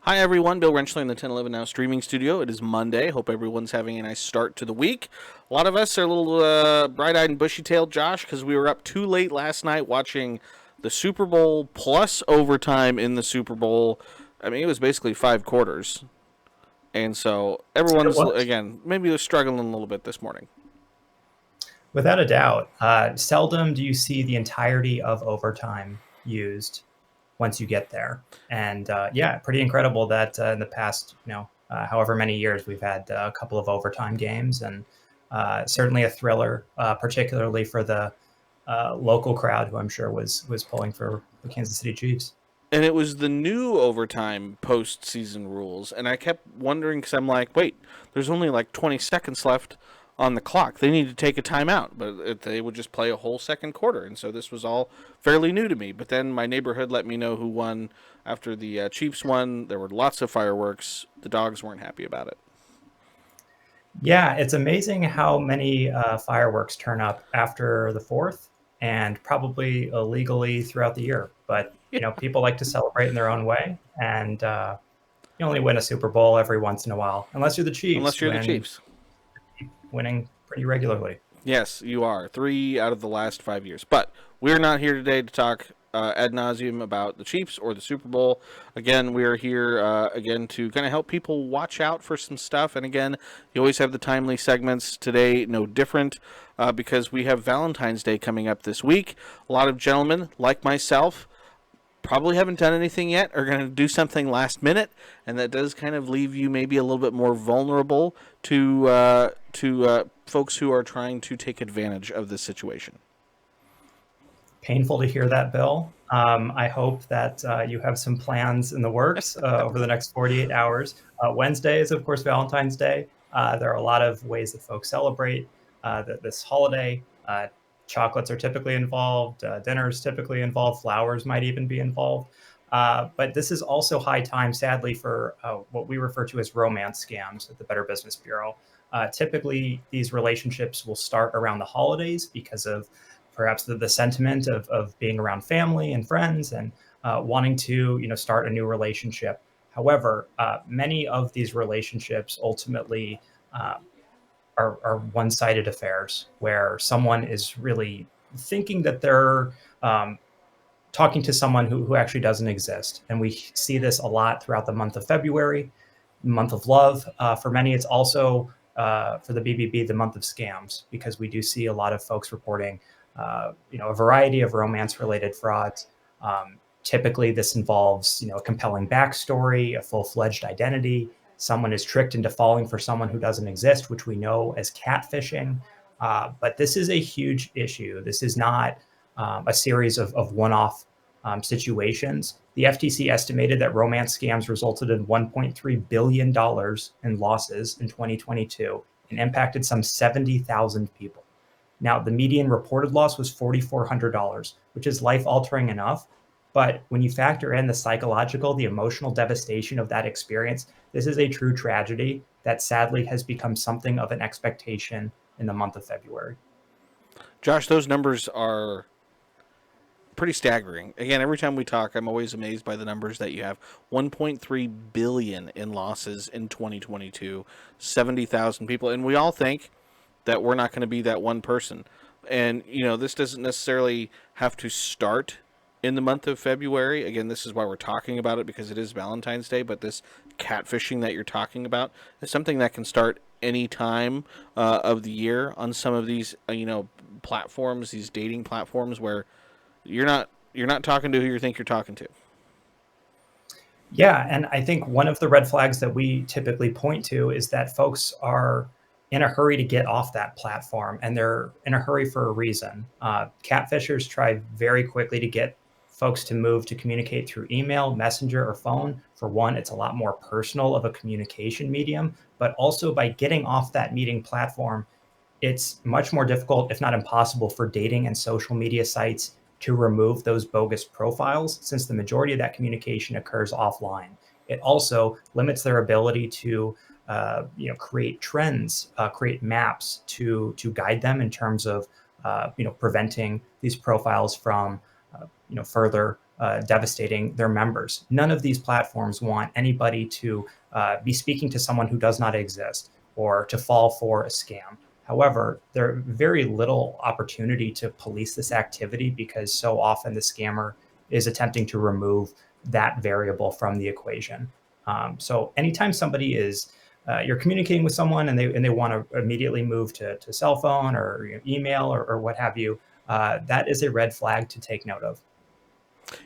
Hi everyone, Bill Rentschler in the 1011 Now streaming studio. It is Monday. Hope everyone's having a nice start to the week. A lot of us are a little bright-eyed and bushy-tailed, Josh, because we were up too late last night watching the Super Bowl plus overtime in the Super Bowl. I mean, it was basically five quarters. And so It everyone's, was. again, maybe they're struggling a little bit this morning. Without a doubt. Seldom do you see the entirety of overtime used once you get there. And yeah, pretty incredible that in the past, however many years, we've had a couple of overtime games, and certainly a thriller, particularly for the local crowd, who I'm sure was pulling for the Kansas City Chiefs. And it was the new overtime postseason rules. And I kept wondering because I'm like, wait, there's only like 20 seconds left on the clock. They need to take a timeout, but they would just play a whole second quarter. And so this was all fairly new to me. But then my neighborhood let me know who won after the Chiefs won. There were lots of fireworks. The dogs weren't happy about it. Yeah, it's amazing how many fireworks turn up after the fourth, and probably illegally throughout the year. But people like to celebrate in their own way, and you only win a Super Bowl every once in a while, unless you're the Unless Chiefs, you're the when Chiefs. winning pretty regularly. Yes, you are. 3 out of the last 5 years. But we're not here today to talk ad nauseum about the Chiefs or the Super Bowl. Again, we are here again to kind of help people watch out for some stuff. And again, you always have the timely segments. Today, no different, because we have Valentine's Day coming up this week. A lot of gentlemen, like myself, probably haven't done anything yet are going to do something last minute, and that does kind of leave you maybe a little bit more vulnerable to folks who are trying to take advantage of this situation. Painful to hear that, Bill. I hope that you have some plans in the works over the next 48 hours. Wednesday is, of course, Valentine's Day. There are a lot of ways that folks celebrate this holiday. Chocolates are typically involved, dinners typically involved, flowers might even be involved. But this is also high time, sadly, for what we refer to as romance scams at the Better Business Bureau. Typically, these relationships will start around the holidays because of perhaps the sentiment of being around family and friends, and wanting to start a new relationship. However, many of these relationships ultimately uh, are one-sided affairs where someone is really thinking that they're talking to someone who actually doesn't exist. And we see this a lot throughout the month of February, month of love. For many, it's also for the BBB, the month of scams, because we do see a lot of folks reporting, a variety of romance-related frauds. Typically, this involves, a compelling backstory, a full-fledged identity. Someone is tricked into falling for someone who doesn't exist, which we know as catfishing. But this is a huge issue. This is not a series of one-off situations. The FTC estimated that romance scams resulted in $1.3 billion in losses in 2022 and impacted some 70,000 people. Now, the median reported loss was $4,400, which is life altering enough. But when you factor in the psychological, the emotional devastation of that experience, this is a true tragedy that sadly has become something of an expectation in the month of February. Josh, those numbers are pretty staggering. Again, every time we talk, I'm always amazed by the numbers that you have. 1.3 billion in losses in 2022, 70,000 people, and we all think that we're not going to be that one person. And this doesn't necessarily have to start in the month of February. Again, this is why we're talking about it, because it is Valentine's Day, but this catfishing that you're talking about is something that can start any time of the year on some of these platforms, these dating platforms where you're not talking to who you think you're talking to. Yeah, and I think one of the red flags that we typically point to is that folks are in a hurry to get off that platform, and they're in a hurry for a reason. Catfishers try very quickly to get folks to move to communicate through email, messenger, or phone. For one, it's a lot more personal of a communication medium, but also by getting off that meeting platform, it's much more difficult, if not impossible, for dating and social media sites to remove those bogus profiles, since the majority of that communication occurs offline. It also limits their ability to create trends, create maps to guide them in terms of preventing these profiles from further devastating their members. None of these platforms want anybody to be speaking to someone who does not exist or to fall for a scam. However, there's very little opportunity to police this activity because so often the scammer is attempting to remove that variable from the equation. So anytime somebody is you're communicating with someone and they want to immediately move to cell phone or email or what have you, that is a red flag to take note of.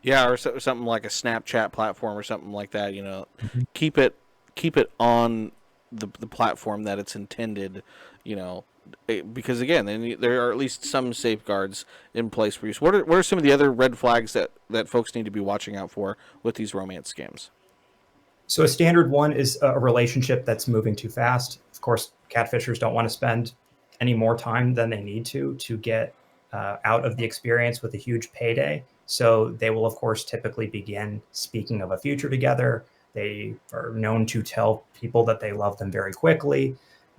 Yeah, or something like a Snapchat platform or something like that. Mhm. Keep it keep it on the platform that it's intended. Because again, then there are at least some safeguards in place for you. So what are some of the other red flags that folks need to be watching out for with these romance scams? So a standard one is a relationship that's moving too fast. Of course, catfishers don't want to spend any more time than they need to get out of the experience with a huge payday. So they will, of course, typically begin speaking of a future together. They are known to tell people that they love them very quickly.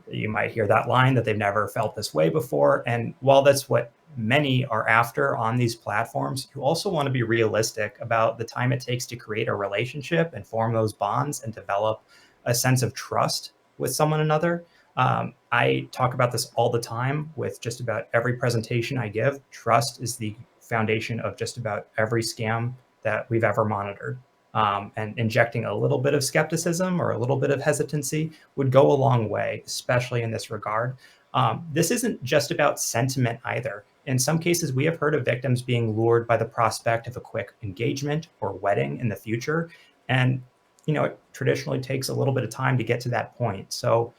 You might hear that line that they've never felt this way before. And while that's what many are after on these platforms, you also want to be realistic about the time it takes to create a relationship and form those bonds and develop a sense of trust with someone another. I talk about this all the time with just about every presentation I give. Trust is the foundation of just about every scam that we've ever monitored. And injecting a little bit of skepticism or a little bit of hesitancy would go a long way, especially in this regard. This isn't just about sentiment either. In some cases, we have heard of victims being lured by the prospect of a quick engagement or wedding in the future. And, it traditionally takes a little bit of time to get to that point. So,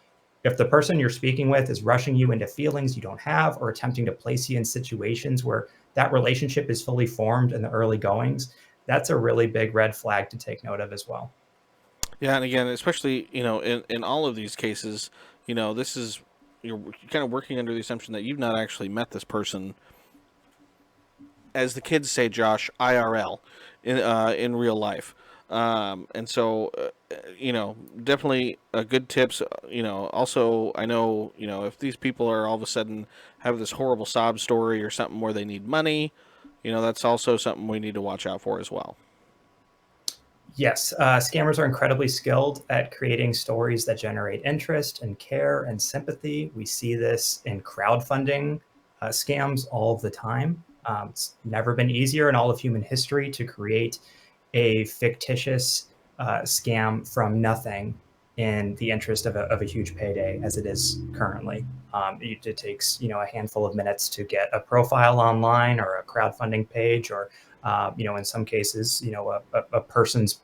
if the person you're speaking with is rushing you into feelings you don't have or attempting to place you in situations where that relationship is fully formed in the early goings, that's a really big red flag to take note of as well. Yeah, and again, especially in all of these cases, this is you're kind of working under the assumption that you've not actually met this person, as the kids say, Josh, IRL, in real life. And so, definitely a good tips. Also, I know, if these people are all of a sudden have this horrible sob story or something where they need money, that's also something we need to watch out for as well. Yes, scammers are incredibly skilled at creating stories that generate interest and care and sympathy. We see this in crowdfunding scams all the time. It's never been easier in all of human history to create a fictitious scam from nothing in the interest of a huge payday as it is currently. It takes a handful of minutes to get a profile online or a crowdfunding page or in some cases, a person's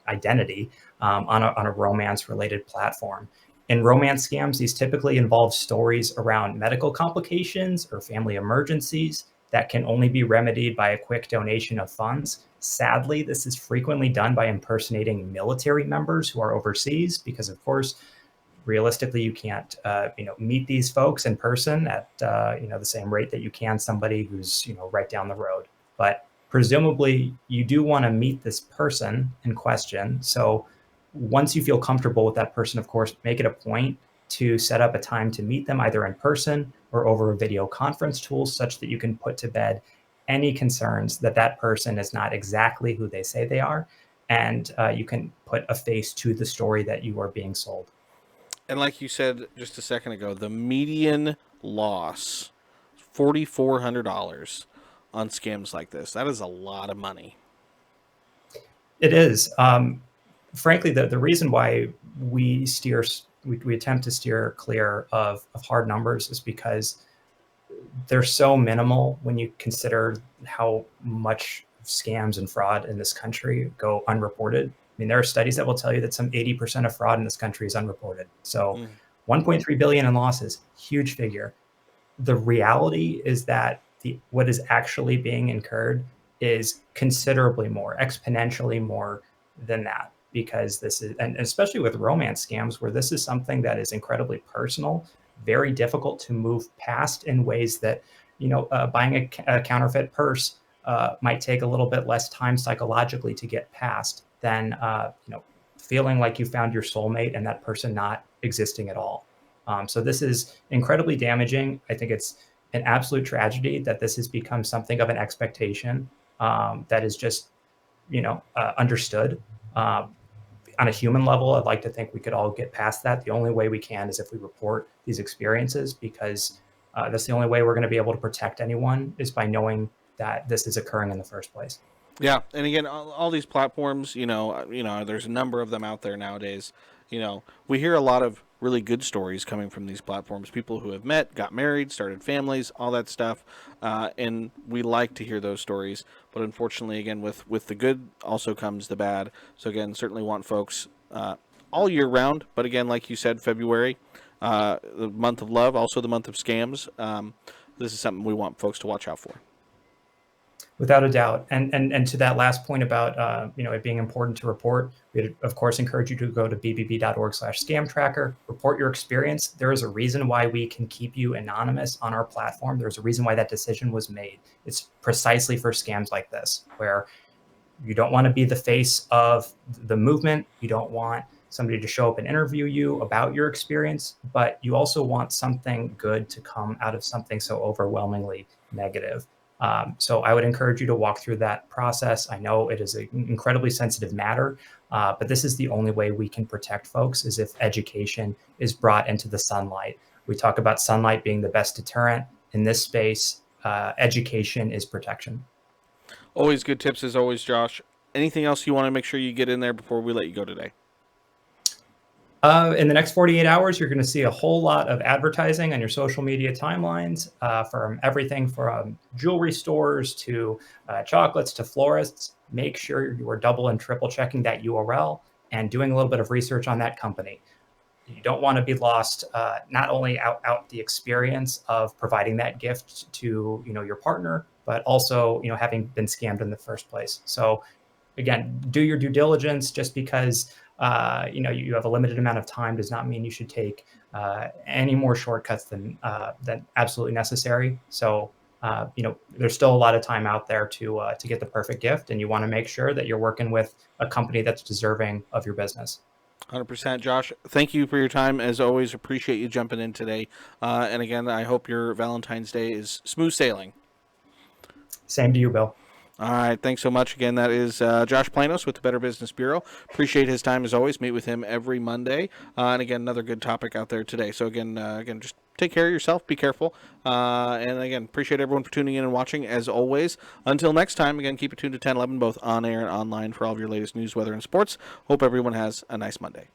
identity on a romance related platform. In romance scams, these typically involve stories around medical complications or family emergencies that can only be remedied by a quick donation of funds. Sadly, this is frequently done by impersonating military members who are overseas because, of course, realistically you can't meet these folks in person at the same rate that you can somebody who's right down the road. But presumably you do want to meet this person in question. So once you feel comfortable with that person, of course, make it a point to set up a time to meet them either in person or over a video conference tool such that you can put to bed any concerns that that person is not exactly who they say they are, and you can put a face to the story that you are being sold. And like you said just a second ago, the median loss $4,400 on scams like this. That is a lot of money. It is. Frankly, the reason why we attempt to steer clear of hard numbers is because they're so minimal when you consider how much scams and fraud in this country go unreported. I mean, there are studies that will tell you that some 80% of fraud in this country is unreported. So Mm. 1.3 billion in losses, huge figure. The reality is that the what is actually being incurred is considerably more, exponentially more than that, because this is, and especially with romance scams, where this is something that is incredibly personal, very difficult to move past in ways that, buying a counterfeit purse might take a little bit less time psychologically to get past than, feeling like you found your soulmate and that person not existing at all. So this is incredibly damaging. I think it's an absolute tragedy that this has become something of an expectation that is just understood. On a human level, I'd like to think we could all get past that. The only way we can is if we report these experiences, because that's the only way we're going to be able to protect anyone, is by knowing that this is occurring in the first place. Yeah, and again, all these platforms, there's a number of them out there nowadays. We hear a lot of really good stories coming from these platforms. People who have met, got married, started families, all that stuff, and we like to hear those stories. But unfortunately, again, with the good also comes the bad. So again, certainly want folks all year round. But again, like you said, February, the month of love, also the month of scams. This is something we want folks to watch out for. Without a doubt. And to that last point about it being important to report, we'd of course encourage you to go to bbb.org/scam tracker, report your experience. There is a reason why we can keep you anonymous on our platform. There's a reason why that decision was made. It's precisely for scams like this, where you don't want to be the face of the movement. You don't want somebody to show up and interview you about your experience, but you also want something good to come out of something so overwhelmingly negative. So I would encourage you to walk through that process. I know it is an incredibly sensitive matter, but this is the only way we can protect folks, is if education is brought into the sunlight. We talk about sunlight being the best deterrent. In this space, education is protection. Always good tips as always, Josh. Anything else you want to make sure you get in there before we let you go today? In the next 48 hours, you're going to see a whole lot of advertising on your social media timelines, from everything from jewelry stores to chocolates to florists. Make sure you are double and triple checking that URL and doing a little bit of research on that company. You don't want to be lost, not only out the experience of providing that gift to your partner, but also having been scammed in the first place. So again, do your due diligence. Just because you have a limited amount of time does not mean you should take any more shortcuts than absolutely necessary. So there's still a lot of time out there to get the perfect gift, and you want to make sure that you're working with a company that's deserving of your business. 100%, Josh. Thank you for your time. As always, appreciate you jumping in today. And again, I hope your Valentine's Day is smooth sailing. Same to you, Bill. All right. Thanks so much. Again, that is Josh Planos with the Better Business Bureau. Appreciate his time as always. Meet with him every Monday. And again, another good topic out there today. So again, just take care of yourself. Be careful. And again, appreciate everyone for tuning in and watching as always. Until next time, again, keep it tuned to 1011, both on air and online for all of your latest news, weather, and sports. Hope everyone has a nice Monday.